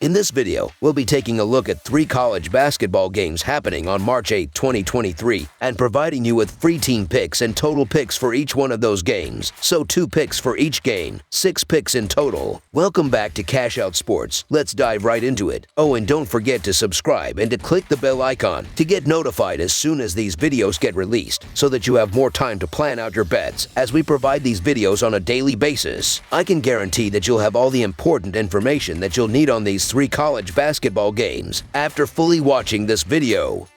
In this video, we'll be taking a look at 3 college basketball games happening on March 8, 2023, and providing you with free team picks and total picks for each one of those games. So 2 picks for each game, 6 picks in total. Welcome back to Cash Out Sports. Let's dive right into it. Oh, and don't forget to subscribe and to click the bell icon to get notified as soon as these videos get released, so that you have more time to plan out your bets as we provide these videos on a daily basis. I can guarantee that you'll have all the important information that you'll need on these 3 college basketball games after fully watching this video.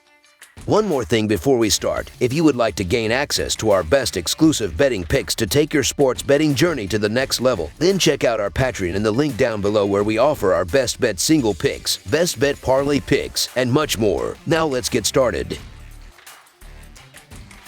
One more thing before we start. If you would like to gain access to our best exclusive betting picks to take your sports betting journey to the next level, then check out our Patreon in the link down below, where we offer our best bet single picks, best bet parlay picks, and much more. Now let's get started.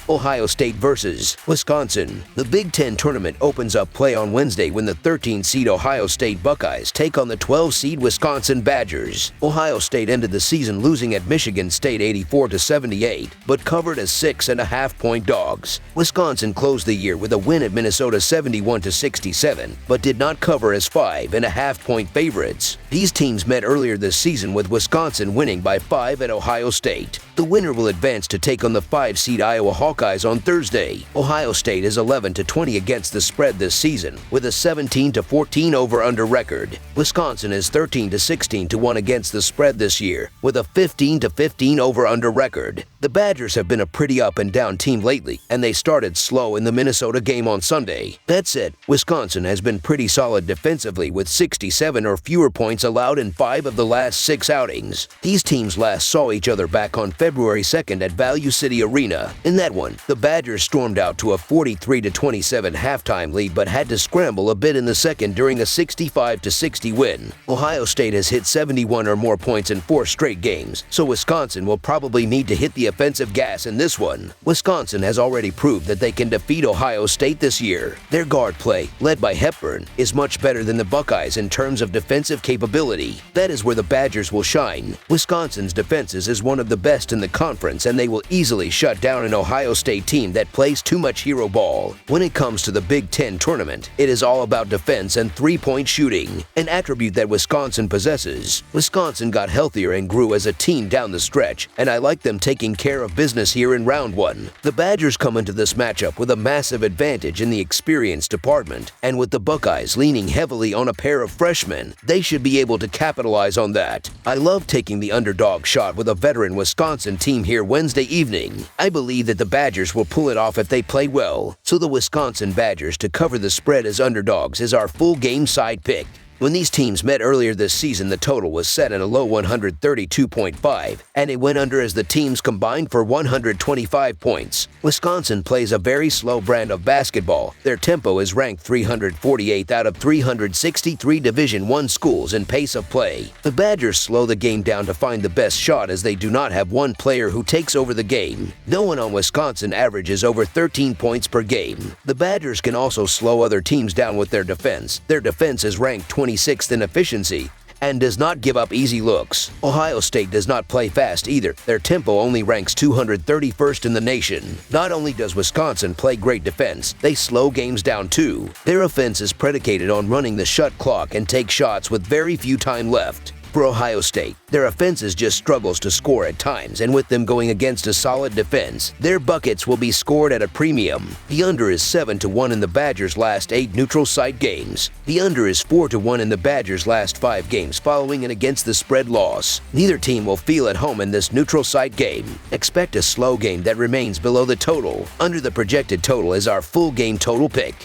Ohio State versus Wisconsin. The Big Ten tournament opens up play on Wednesday when the 13-seed Ohio State Buckeyes take on the 12-seed Wisconsin Badgers. Ohio State ended the season losing at Michigan State 84-78, but covered as 6.5-point dogs. Wisconsin closed the year with a win at Minnesota 71-67, but did not cover as 5.5-point favorites. These teams met earlier this season, with Wisconsin winning by 5 at Ohio State. The winner will advance to take on the 5-seed Iowa Hawkeyes on Thursday. Ohio State is 11-20 against the spread this season, with a 17-14 over-under record. Wisconsin is 13-16-1 against the spread this year, with a 15-15 over-under record. The Badgers have been a pretty up-and-down team lately, and they started slow in the Minnesota game on Sunday. That said, Wisconsin has been pretty solid defensively, with 67 or fewer points allowed in 5 of the last 6 outings. These teams last saw each other back on February 2nd at Value City Arena. In that one, the Badgers stormed out to a 43-27 halftime lead, but had to scramble a bit in the second during a 65-60 win. Ohio State has hit 71 or more points in 4 straight games, so Wisconsin will probably need to hit the offensive gas in this one. Wisconsin has already proved that they can defeat Ohio State this year. Their guard play, led by Hepburn, is much better than the Buckeyes in terms of defensive capability. That is where the Badgers will shine. Wisconsin's defenses is one of the best in the conference, and they will easily shut down an Ohio State team that plays too much hero ball. When it comes to the Big Ten tournament, it is all about defense and 3-point shooting, an attribute that Wisconsin possesses. Wisconsin got healthier and grew as a team down the stretch, and I like them taking care of business here in round 1. The Badgers come into this matchup with a massive advantage in the experience department, and with the Buckeyes leaning heavily on a pair of freshmen, they should be able to capitalize on that. I love taking the underdog shot with a veteran Wisconsin team here Wednesday evening. I believe that the Badgers will pull it off if they play well, so the Wisconsin Badgers to cover the spread as underdogs is our full game side pick. When these teams met earlier this season, the total was set at a low 132.5, and it went under as the teams combined for 125 points. Wisconsin plays a very slow brand of basketball. Their tempo is ranked 348th out of 363 Division I schools in pace of play. The Badgers slow the game down to find the best shot, as they do not have one player who takes over the game. No one on Wisconsin averages over 13 points per game. The Badgers can also slow other teams down with their defense. Their defense is ranked 26th in efficiency and does not give up easy looks. Ohio State does not play fast either. Their tempo only ranks 231st in the nation. Not only does Wisconsin play great defense, they slow games down too. Their offense is predicated on running the shot clock and take shots with very few time left. For Ohio State, their offenses just struggles to score at times, and with them going against a solid defense, their buckets will be scored at a premium. The under is 7-1 in the Badgers' last 8 neutral site games. The under is 4-1 in the Badgers' last 5 games following an against the spread loss. Neither team will feel at home in this neutral site game. Expect a slow game that remains below the total. Under the projected total is our full game total pick.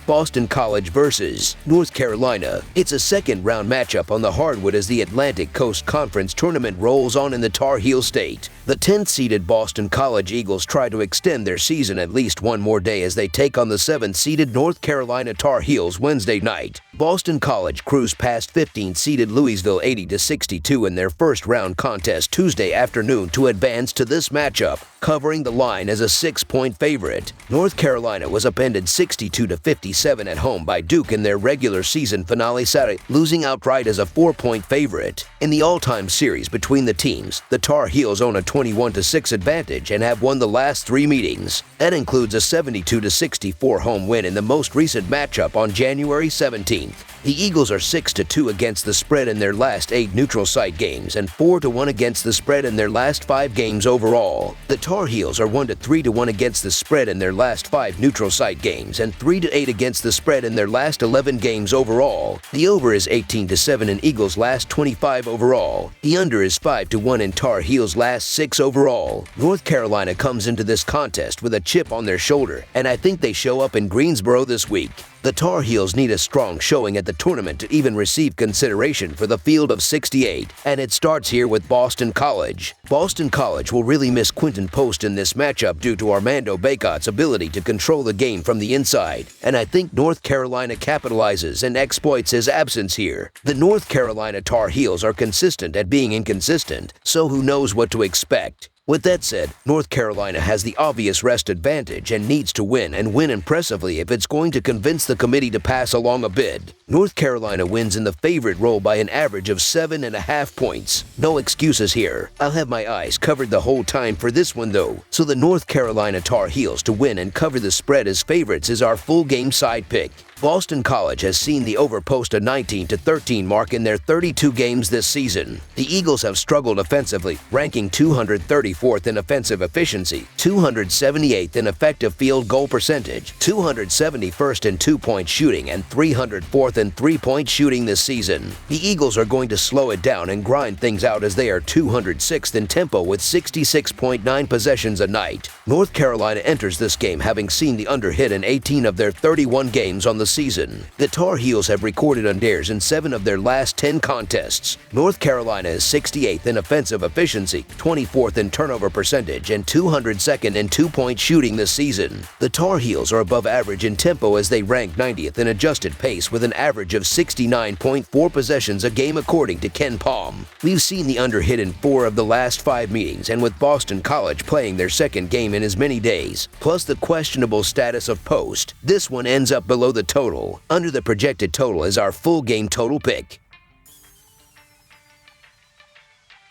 Boston College versus North Carolina. It's a second-round matchup on the hardwood as the Atlantic Coast Conference tournament rolls on in the Tar Heel State. The 10th-seeded Boston College Eagles try to extend their season at least one more day as they take on the 7th-seeded North Carolina Tar Heels Wednesday night. Boston College cruised past 15th-seeded Louisville 80-62 in their first-round contest Tuesday afternoon to advance to this matchup, covering the line as a 6-point favorite. North Carolina was upended 62-57 at home by Duke in their regular season finale Saturday, losing outright as a 4-point favorite. In the all-time series between the teams, the Tar Heels own a 21-6 advantage and have won the last 3 meetings. That includes a 72-64 home win in the most recent matchup on January 17th. The Eagles are 6-2 against the spread in their last 8 neutral site games and 4-1 against the spread in their last 5 games overall. The Tar Heels are 1-3-1 against the spread in their last 5 neutral site games and 3-8 against the spread in their last 11 games overall. The over is 18-7 in Eagles' last 25 overall. The under is 5-1 in Tar Heels' last 6 overall. North Carolina comes into this contest with a chip on their shoulder, and I think they show up in Greensboro this week. The Tar Heels need a strong showing at the tournament to even receive consideration for the field of 68, and it starts here with Boston College. Boston College will really miss Quinton Post in this matchup due to Armando Bacot's ability to control the game from the inside, and I think North Carolina capitalizes and exploits his absence here. The North Carolina Tar Heels are consistent at being inconsistent, so who knows what to expect. With that said, North Carolina has the obvious rest advantage and needs to win and win impressively if it's going to convince the committee to pass along a bid. North Carolina wins in the favorite role by an average of 7.5 points. No excuses here. I'll have my eyes covered the whole time for this one though, so the North Carolina Tar Heels to win and cover the spread as favorites is our full game side pick. Boston College has seen the over post a 19-13 mark in their 32 games this season. The Eagles have struggled offensively, ranking 234th in offensive efficiency, 278th in effective field goal percentage, 271st in two-point shooting, and 304th in three-point shooting this season. The Eagles are going to slow it down and grind things out as they are 206th in tempo with 66.9 possessions a night. North Carolina enters this game having seen the under hit in 18 of their 31 games on the season. The Tar Heels have recorded unders in 7 of their last 10 contests. North Carolina is 68th in offensive efficiency, 24th in turnover percentage, and 202nd in two-point shooting this season. The Tar Heels are above average in tempo as they rank 90th in adjusted pace with an average of 69.4 possessions a game according to Ken Palm. We've seen the under hit in 4 of the last 5 meetings, and with Boston College playing their second game in as many days, plus the questionable status of Post, this one ends up below the total. Under the projected total is our full game total pick.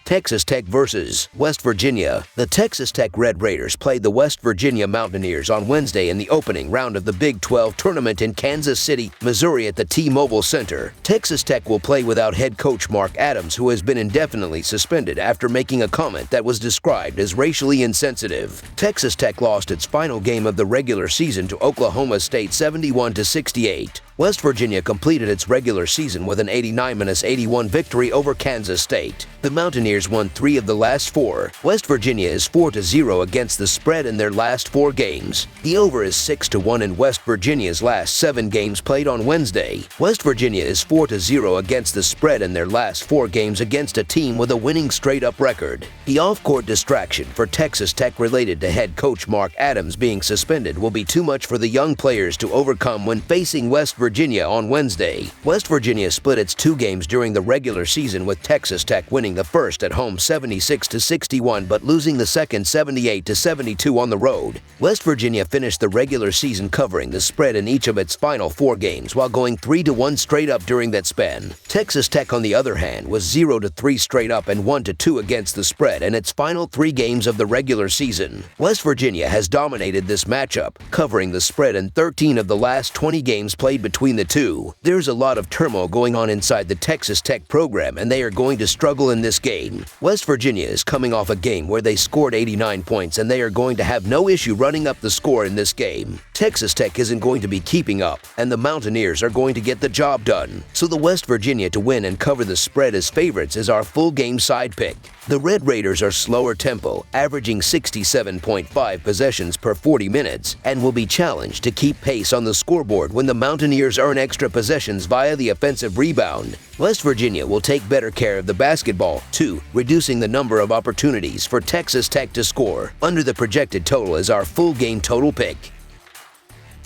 Texas Tech versus West Virginia. The Texas Tech Red Raiders played the West Virginia Mountaineers on Wednesday in the opening round of the Big 12 tournament in Kansas City, Missouri at the T-Mobile Center. Texas Tech will play without head coach Mark Adams, who has been indefinitely suspended after making a comment that was described as racially insensitive. Texas Tech lost its final game of the regular season to Oklahoma State 71-68. West Virginia completed its regular season with an 89-81 victory over Kansas State. The Mountaineers won 3 of the last 4. West Virginia is 4-0 against the spread in their last 4 games. The over is 6-1 in West Virginia's last 7 games played on Wednesday. West Virginia is 4-0 against the spread in their last 4 games against a team with a winning straight-up record. The off-court distraction for Texas Tech related to head coach Mark Adams being suspended will be too much for the young players to overcome when facing West Virginia on Wednesday. West Virginia split its 2 games during the regular season, with Texas Tech winning the first at home 76-61 but losing the second 78-72 on the road. West Virginia finished the regular season covering the spread in each of its final 4 games while going 3-1 straight up during that span. Texas Tech, on the other hand, was 0-3 straight up and 1-2 against the spread in its final 3 games of the regular season. West Virginia has dominated this matchup, covering the spread in 13 of the last 20 games played between the two. There's a lot of turmoil going on inside the Texas Tech program, and they are going to struggle in this game. West Virginia is coming off a game where they scored 89 points, and they are going to have no issue running up the score in this game. Texas Tech isn't going to be keeping up, and the Mountaineers are going to get the job done. So the West Virginia to win and cover the spread as favorites is our full game side pick. The Red Raiders are slower tempo, averaging 67.5 possessions per 40 minutes, and will be challenged to keep pace on the scoreboard when the Mountaineers earn extra possessions via the offensive rebound. West Virginia will take better care of the basketball, too, reducing the number of opportunities for Texas Tech to score. Under the projected total is our full game total pick.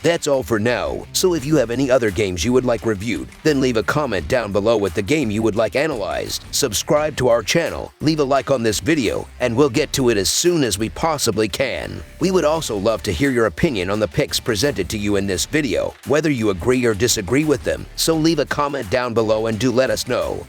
That's all for now, so if you have any other games you would like reviewed, then leave a comment down below with the game you would like analyzed. Subscribe to our channel, leave a like on this video, and we'll get to it as soon as we possibly can. We would also love to hear your opinion on the picks presented to you in this video, whether you agree or disagree with them, so leave a comment down below and do let us know.